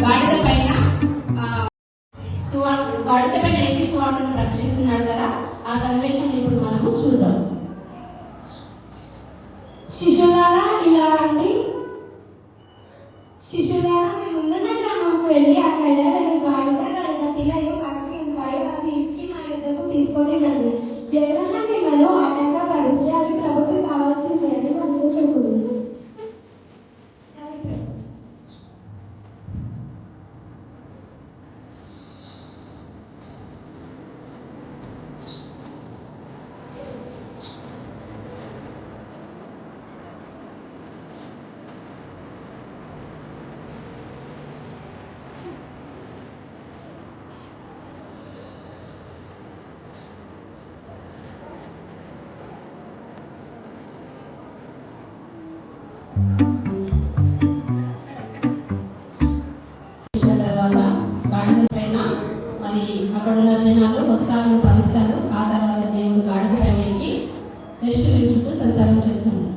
గాడిద పైన గాడిద పైన ఏంటి సువార్తను ప్రకటిస్తున్నాడు కదా, ఆ సన్నివేశం ఇప్పుడు మనము చూద్దాం. శిష్యులారా ఇలా రండి. శిష్యులారా మీ ముందున్న గ్రామంకు వెళ్ళి అక్కడ గాడిద గల పిల్లలు కట్టి ఉంటాయి, అవి ఇచ్చి నా యుద్ధకు తీసుకొని రండి. ఎవరైనా మిమ్మల్ని ఆటంకపరిచి అవి ప్రభుత్వం కావాల్సింది అని మనకు చెప్పుడు. తర్వాత గాడిద పైన మరి అక్కడ ఉన్న జనాలు వస్త్రాలను పరుస్తారు. ఆ తర్వాత దేవుడు గాడిద పైన ఎక్కి యెరూషలేము చుట్టూ సంచారం చేస్తున్నారు.